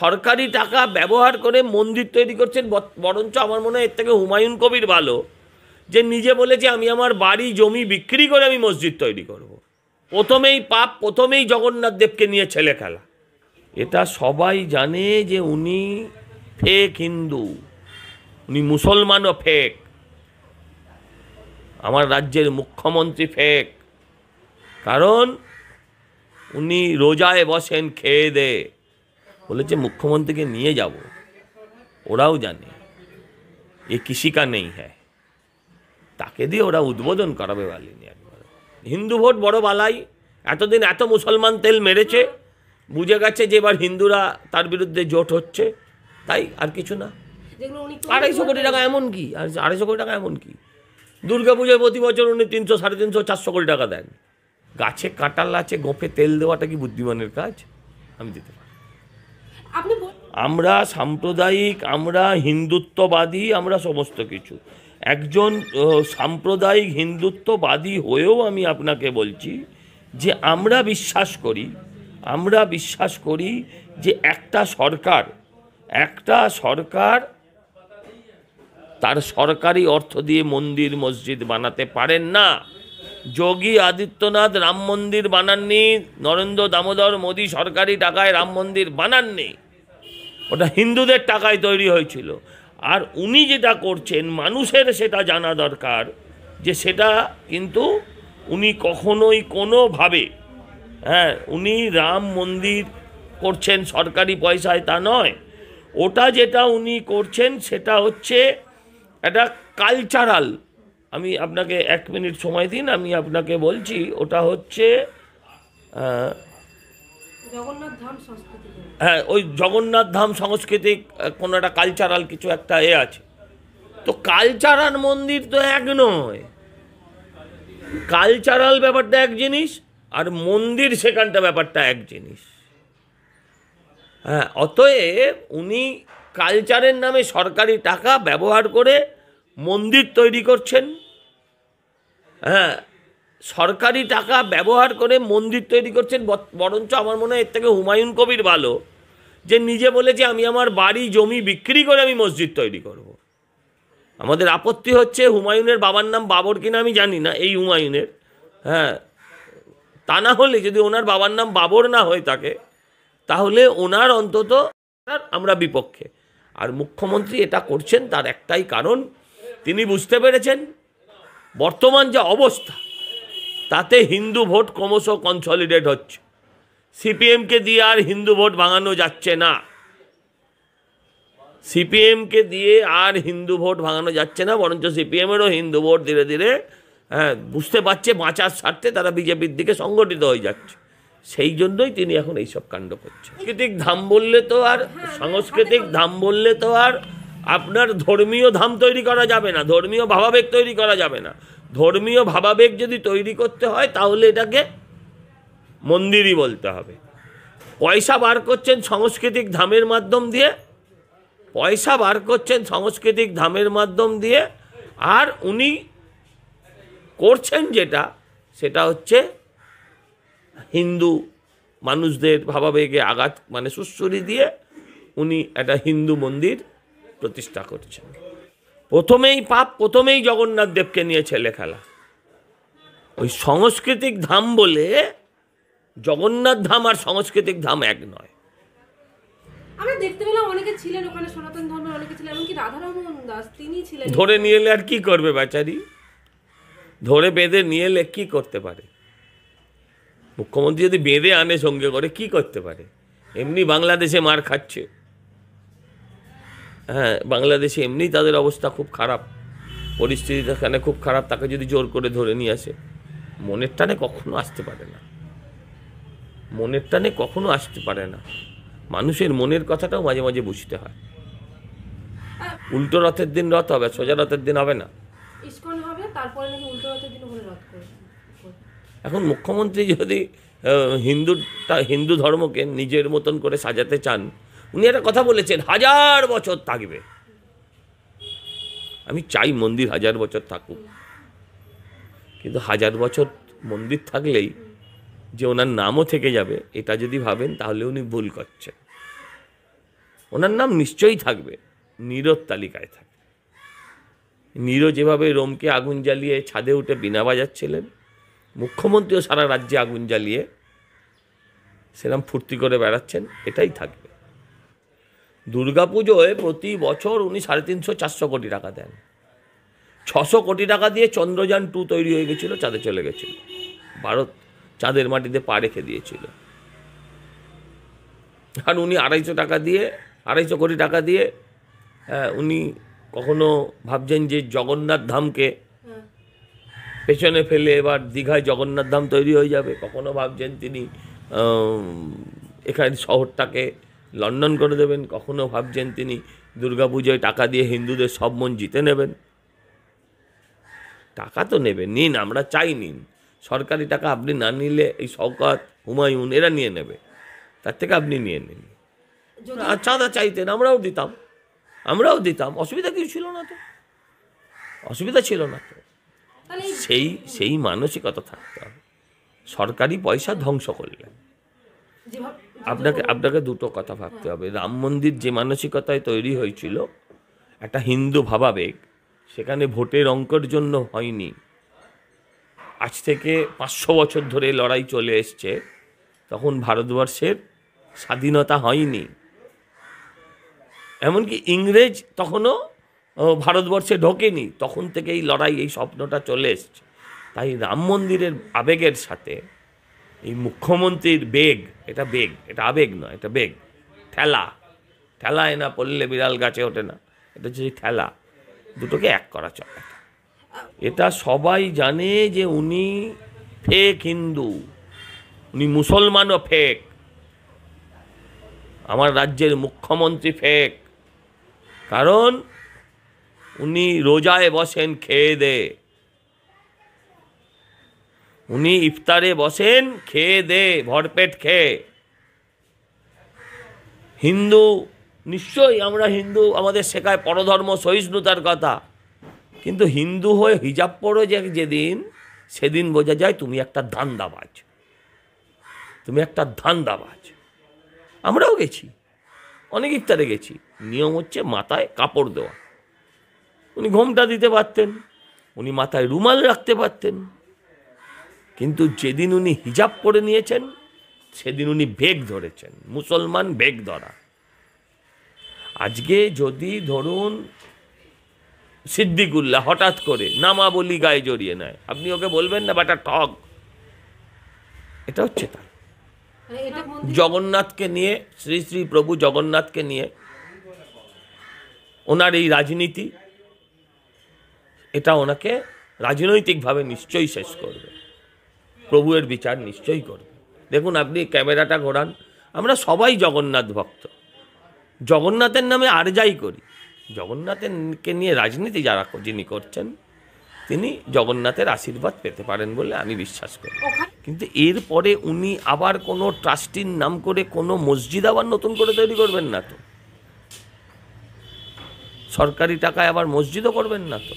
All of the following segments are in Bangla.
সরকারি টাকা ব্যবহার করে মন্দির তৈরি করছেন। বরঞ্চ আমার মনে হয় এর থেকে হুমায়ুন কবির ভালো, যে নিজে বলেছে আমি আমার বাড়ি জমি বিক্রি করে আমি মসজিদ তৈরি করব। প্রথমেই পাপ, প্রথমেই জগন্নাথ দেবকে নিয়ে ছেলে খেলা। এটা সবাই জানে যে উনি ফেক হিন্দু, উনি মুসলমানও ফেক, আমার রাজ্যের মুখ্যমন্ত্রী ফেক। কারণ উনি রোজায় বসেন খেয়ে দে, বলেছে মুখ্যমন্ত্রীকে নিয়ে যাব। ওরাও জানে এ কিসি কা নেই হ্যায়, তাকে দিয়ে ওরা উদ্বোধন করাবে বলেনি একবার। হিন্দু ভোট বড় বালাই, এতদিন এত মুসলমান তেল মেরেছে, বুঝে গেছে যে এবার হিন্দুরা তার বিরুদ্ধে জোট হচ্ছে, তাই আর কিছু না। 250 কোটি টাকা এমন কি, আর 250 কোটি টাকা এমন কি, দুর্গা পুজোয় প্রতি বছর উনি 300, 350, 400 কোটি টাকা দেন। গাছে কাঁটাল আছে, গোঁফে তেল দেওয়াটা কি বুদ্ধিমানের কাজ? আমি দিতে পারি। আমরা সাম্প্রদায়িক, আমরা হিন্দুত্ববাদী, আমরা সমস্ত কিছু। একজন সাম্প্রদায়িক হিন্দুত্ববাদী হয়েও আমি আপনাকে বলছি যে আমরা বিশ্বাস করি যে একটা সরকার তার সরকারি অর্থ দিয়ে মন্দির মসজিদ বানাতে পারেন না। যোগী আদিত্যনাথ রাম মন্দির বানাননি, নরেন্দ্র দামোদর মোদী সরকারি টাকায় রাম মন্দির বানাননি, ওটা হিন্দুদের টাকায় তৈরি হয়েছিল। আর উনি যেটা করছেন মানুষের সেটা জানা দরকার, যে সেটা কিন্তু উনি কখনোই কোনোভাবে, উনি রাম মন্দির করছেন সরকারি পয়সায় তা নয়। ওটা যেটা উনি করছেন সেটা হচ্ছে একটা কালচারাল। আমি আপনাকে 1 মিনিট সময় দিন, আমি আপনাকে বলছি। ওটা হচ্ছে ওই জগন্নাথ ধাম সাংস্কৃতিক কোনো একটা কালচারাল কিছু একটা আছে। তো কালচারাল মন্দির তো এক নয়, কালচারাল ব্যাপারটা এক জিনিস, আর মন্দির সেখানটা ব্যাপারটা এক জিনিস। অতএব উনি কালচারের নামে সরকারি টাকা ব্যবহার করে মন্দির তৈরি করছেন। সরকারি টাকা ব্যবহার করে মন্দির তৈরি করছেন। বরঞ্চ আমার মনে হয় এর থেকে হুমায়ুন কবির ভালো, যে নিজে বলেছে আমি আমার বাড়ি জমি বিক্রি করে আমি মসজিদ তৈরি করব। আমাদের আপত্তি হচ্ছে হুমায়ুনের বাবার নাম বাবর কিনা আমি জানি না, এই হুমায়ুনের, তা না হলে যদি ওনার বাবার নাম বাবর না হয়ে থাকে তাহলে ওনার অন্তত আমরা বিপক্ষে। আর মুখ্যমন্ত্রী এটা করছেন তার একটাই কারণ, তিনি বুঝতে পেরেছেন বর্তমান যে অবস্থা তাতে হিন্দু ভোট ক্রমশ কনসলিডেট হচ্ছে। সিপিএমকে দিয়ে আর হিন্দু ভোট ভাঙানো যাচ্ছে না, সিপিএমকে দিয়ে আর হিন্দু ভোট ভাঙানো যাচ্ছে না। বরঞ্চ সিপিএমেরও হিন্দু ভোট ধীরে ধীরে বুঝতে পারছে বাঁচার স্বার্থে তারা বিজেপির দিকে সংগঠিত হয়ে যাচ্ছে। সেই জন্যই তিনি এখন এইসব কাণ্ড করছেন। সাংস্কৃতিক ধাম বললে তো আর আপনার ধর্মীয় ধাম তৈরি করা যাবে না, ধর্মীয় ভাবাবেগ তৈরি করা যাবে না। ধর্মীয় ভাবাবেগ যদি তৈরি করতে হয় তাহলে এটাকে মন্দিরই বলতে হবে। পয়সা বার করছেন সাংস্কৃতিক ধামের মাধ্যম দিয়ে, আর উনি করছেন যেটা সেটা হচ্ছে হিন্দু মানুষদের ভাবাবেগে আঘাত, মানে সুশ্রুতি দিয়ে উনি একটা হিন্দু মন্দির প্রতিষ্ঠা করছেন। প্রথমেই পাপ, প্রথমেই জগন্নাথ দেবকে নিয়ে ছেলে খেলা। ওই সাংস্কৃতিক ধাম বলে জগন্নাথ ধাম আর সাংস্কৃতিক ধাম এক নয়। আমরা দেখতে পেলাম অনেকে ছিলেন ওখানে, সনাতন ধর্মের অনেকে ছিলেন, এমনকি রাধারমণ দাস তিনি ছিলেন। ধরে নিয়ে এলে আর কি করবে বেচারি? ধরে বেঁধে নিয়ে এলে কি করতে পারে? মুখ্যমন্ত্রী যদি বেঁধে আনে সঙ্গে করে কি করতে পারে? এমনি বাংলাদেশে মার খাচ্ছে, বাংলাদেশে এমনি তাদের অবস্থা খুব খারাপ, পরিস্থিতি এখানে খুব খারাপ। তাকে যদি জোর করে ধরে নিয়ে আসে, মনের টানে কখনো আসতে পারে না। মানুষের মনের কথাটাও মাঝে মাঝে বুঝতে হয়। উল্টো রথের দিন রথ হবে, সোজা রথের দিন হবে না। এখন মুখ্যমন্ত্রী যদি হিন্দু ধর্মকে নিজের মতন করে সাজাতে চান, উনি একটা কথা বলেছেন 1000 বছর থাকবে। আমি চাই মন্দির 1000 বছর থাকুক, কিন্তু 1000 বছর মন্দির থাকলেই যে ওনার নামও থেকে যাবে এটা যদি ভাবেন তাহলে উনি ভুল করছেন। ওনার নাম নিশ্চয়ই থাকবে, নীরর তালিকায় থাকবে। নীর যেভাবে রোমকে আগুন জ্বালিয়ে ছাদে উঠে বীণা বাজাচ্ছিলেন, মুখ্যমন্ত্রীও সারা রাজ্যে আগুন জ্বালিয়ে সেরকম ফুর্তি করে বেড়াচ্ছেন, এটাই থাকবে। দুর্গাপুজোয় প্রতি বছর উনি 350-400 কোটি টাকা দেন। 600 কোটি টাকা দিয়ে চন্দ্রযান 2 তৈরি হয়ে গেছিল, চাঁদে চলে গেছিল। ভারত চাঁদের মাটিতে পা রেখে দিয়েছিল। আর উনি 250 কোটি টাকা দিয়ে উনি কখনো ভাবছেন যে জগন্নাথ ধামকে পেছনে ফেলে এবার দীঘায় জগন্নাথ ধাম তৈরি হয়ে যাবে, কখনো ভাবছেন তিনি এখানে শহরটাকে লন্ডন করে দেবেন, কখনো ভাবছেন তিনি দুর্গাপুজোয় টাকা দিয়ে হিন্দুদের সব মন জিতে নেবেন। টাকা তো নেবেন, নিন, আমরা চাই নিন। সরকারি টাকা আপনি না নিলে এই শওকত, হুমায়ুন এরা নিয়ে নেবে, তার থেকে আপনি নিয়ে নিন। আর চাঁদা চাইতেন, আমরাও দিতাম, অসুবিধা কিছু ছিল না তো, সেই মানসিকতা থাকতে হবে। সরকারি পয়সা ধ্বংস করলেন। আপনাকে দুটো কথা ভাবতে হবে। রাম মন্দির যে মানসিকতায় তৈরি হয়েছিল, একটা হিন্দু ভাবাবেগ, সেখানে ভোটের অঙ্কের জন্য হয়নি। আজ থেকে 500 বছর ধরে লড়াই চলে এসছে, তখন ভারতবর্ষের স্বাধীনতা হয়নি। এমনকি ইংরেজ তখনও ভারতবর্ষে ঢোকেনি, তখন থেকে এই লড়াই, এই স্বপ্নটা চলে এসছে। তাই রাম মন্দিরের আবেগের সাথে এই মুখ্যমন্ত্রীর বেগ, এটা আবেগ নয়, এটা বেগ। ঠেলায় না পড়লে বিড়াল গাছে ওঠে না, এটা হচ্ছে ঠেলা। দুটোকে এক করা চলে। এটা সবাই জানে যে উনি ফেক হিন্দু, উনি মুসলমানও ফেক, আমার রাজ্যের মুখ্যমন্ত্রী ফেক। কারণ উনি রোজায় বসেন খেয়ে দে, উনি ইফতারে বসেন খেয়ে দে, ভরপেট খেয়ে। হিন্দু, নিশ্চয়ই আমরা হিন্দু, আমাদের শেখায় পরধর্ম সহিষ্ণুতার কথা, কিন্তু হিন্দু হয়ে হিজাব পরো যেদিন, সেদিন বোঝা যায় তুমি একটা ধান্দাবাজ। আমরাও গেছি, অনেক ইফতারে গেছি, নিয়ম হচ্ছে মাথায় কাপড় দেওয়া। উনি ঘোমটা দিতে পারতেন, উনি মাথায় রুমাল রাখতে পারতেন, কিন্তু যেদিন উনি হিজাব পরে নিয়েছেন, সেদিন উনি বেগ ধরেছেন, মুসলমান বেগ ধরা। আজকে যদি ধরুন সিদ্দিকুল্লাহ হঠাৎ করে নামাবলী গায়ে জড়িয়ে নেয়, আপনি ওকে বলবেন না বেটা ঠগ? এটা হচ্ছে তাই। জগন্নাথকে নিয়ে, শ্রী শ্রী প্রভু জগন্নাথকে নিয়ে ওনার এই রাজনীতি, এটা ওনাকে রাজনৈতিকভাবে নিশ্চয়ই শেষ করবে, প্রভুয়ের বিচার নিশ্চয়ই করবে। দেখুন, আপনি ক্যামেরাটা ঘোরান, আমরা সবাই জগন্নাথ ভক্ত, জগন্নাথের নামে আর যাই করি, জগন্নাথকে নিয়ে রাজনীতি যিনি করছেন, তিনি জগন্নাথের আশীর্বাদ পেতে পারেন বলে আমি বিশ্বাস করি। কিন্তু এরপরে উনি আবার কোনো ট্রাস্টির নাম করে কোনো মসজিদ আবার নতুন করে তৈরি করবেন না তো, সরকারি টাকায় আবার মসজিদও করবেন না তো,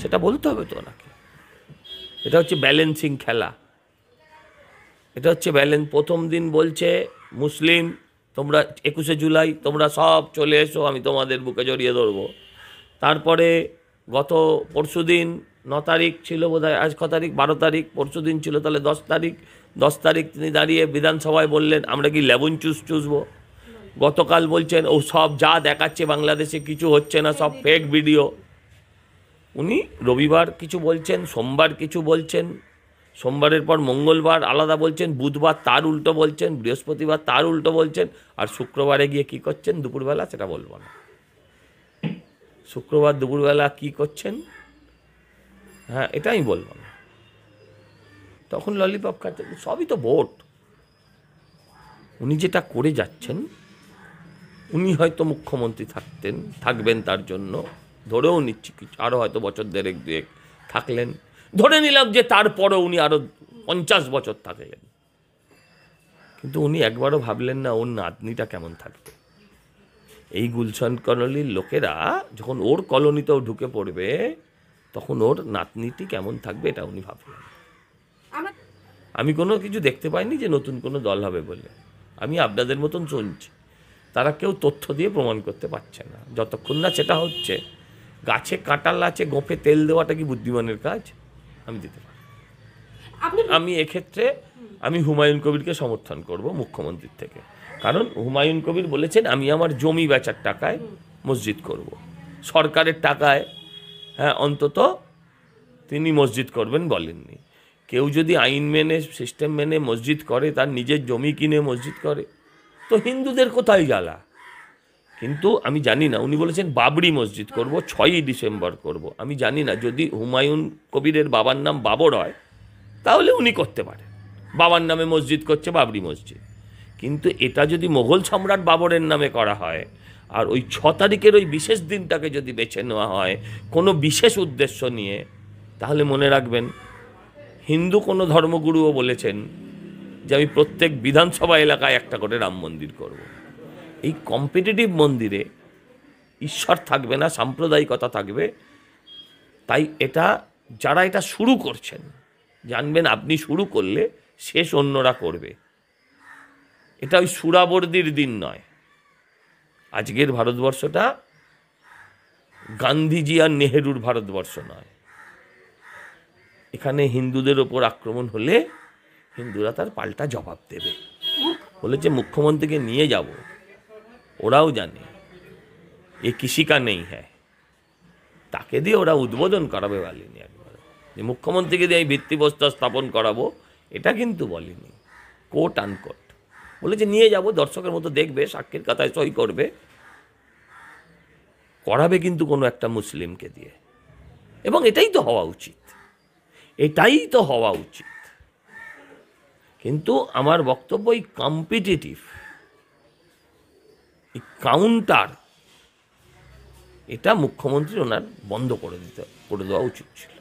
সেটা বলতে হবে তো ওনাকে। এটা হচ্ছে ব্যালেন্সিং খেলা, এটা হচ্ছে প্রথম দিন বলছে মুসলিম তোমরা 21শে জুলাই তোমরা সব চলে এসো, আমি তোমাদের বুকে জড়িয়ে ধরবো। তারপরে গত পরশু দিন 9 তারিখ ছিল বোধহয়, আজ ক তারিখ, 12 তারিখ, পরশু দিন ছিল, তাহলে 10 তারিখ তিনি দাঁড়িয়ে বিধানসভায় বললেন আমরা কি লেবুন চুষবো। গতকাল বলছেন ও সব যা দেখাচ্ছে বাংলাদেশে কিছু হচ্ছে না, সব ফেক ভিডিও। উনি রবিবার কিছু বলছেন, সোমবার কিছু বলছেন, সোমবারের পর মঙ্গলবার আলাদা বলছেন, বুধবার তার উল্টো বলছেন, বৃহস্পতিবার তার উল্টো বলছেন, আর শুক্রবারে গিয়ে কি করছেন দুপুরবেলা সেটা বলবো না। শুক্রবার দুপুরবেলা কি করছেন, হ্যাঁ এটা আমি বলবো না। তখন ললিপপ খাচ্ছে, সবই তো ভোট। উনি যেটা করে যাচ্ছেন, উনি হয়তো মুখ্যমন্ত্রী থাকবেন, তার জন্য ধরেও নিচ্ছি কিছু আরও হয়তো বছর 1.5-2 থাকলেন, ধরে নিলাম যে তারপরও উনি আরও 50 বছর থাকলেন, কিন্তু উনি একবারও ভাবলেন না ওর নাতনিটা কেমন থাকবে। এই গুলশান কলোনির লোকেরা যখন ওর কলোনিতেও ঢুকে পড়বে, তখন ওর নাতনিটি কেমন থাকবে এটা উনি ভাবলেন। আমি কোনো কিছু দেখতে পাইনি যে নতুন কোনো দল হবে বলে, আমি আপনাদের মতন শুনছি। তারা কেউ তথ্য দিয়ে প্রমাণ করতে পারছে না। যতক্ষণ না সেটা হচ্ছে, গাছে কাঁটাল আছে গোঁফে তেল দেওয়াটা কি বুদ্ধিমানের কাজ? আমি দিতে পারি। আমি এক্ষেত্রে আমি হুমায়ুন কবিরকে সমর্থন করব মুখ্যমন্ত্রীর থেকে, কারণ হুমায়ুন কবির বলেছেন আমি আমার জমি বেচার টাকায় মসজিদ করব, সরকারের টাকায় হ্যাঁ অন্তত তিনি মসজিদ করবেন বলেননি। কেউ যদি আইন মেনে সিস্টেম মেনে মসজিদ করে, তার নিজের জমি কিনে মসজিদ করে, তো হিন্দুদের কোথায় জ্বালা? কিন্তু আমি জানি না, উনি বলেছেন বাবরি মসজিদ করব, 6ই ডিসেম্বর করব। আমি জানি না, যদি হুমায়ুন কবিরের বাবার নাম বাবর হয় তাহলে উনি করতে পারেন, বাবার নামে মসজিদ করছে বাবরি মসজিদ। কিন্তু এটা যদি মোগল সম্রাট বাবরের নামে করা হয়, আর ওই 6 তারিখের ওই বিশেষ দিনটাকে যদি বেছে নেওয়া হয় কোনো বিশেষ উদ্দেশ্য নিয়ে, তাহলে মনে রাখবেন হিন্দু কোনো ধর্মগুরুও বলেছেন যে আমি প্রত্যেক বিধানসভা এলাকায় একটা করে রাম মন্দির করব। এই কম্পিটিটিভ মন্দিরে ঈশ্বর থাকবে না, সাম্প্রদায়িকতা থাকবে। তাই এটা যারা এটা শুরু করছেন, জানবেন আপনি শুরু করলে শেষ অন্যরা করবে। এটা ওই সুরাবর্দির দিন নয়। আজকের ভারতবর্ষটা গান্ধীজি আর নেহেরুর ভারতবর্ষ নয়। এখানে হিন্দুদের ওপর আক্রমণ হলে হিন্দুরা তার পাল্টা জবাব দেবে। বলেছে মুখ্যমন্ত্রীকে নিয়ে যাব, ওরাও জানে এ কিসি কা নেই হ্যাঁ, তাকে দিয়ে ওরা উদ্বোধন করাবে বলেনি একবার, যে মুখ্যমন্ত্রীকে দিয়ে এই ভিত্তিপ্রস্তর স্থাপন করাবো, এটা কিন্তু বলেনি। কোট আনকোট বলেছে নিয়ে যাব, দর্শকের মতো দেখবে, সাক্ষীর কথায় সই করবে, করাবে কিন্তু কোনো একটা মুসলিমকে দিয়ে। এবং এটাই তো হওয়া উচিত, এটাই তো হওয়া উচিত। কিন্তু আমার বক্তব্য এই কম্পিটিটিভ, এই কাউন্টার, এটা মুখ্যমন্ত্রী ওনার বন্ধ করে দেওয়া উচিত ছিল।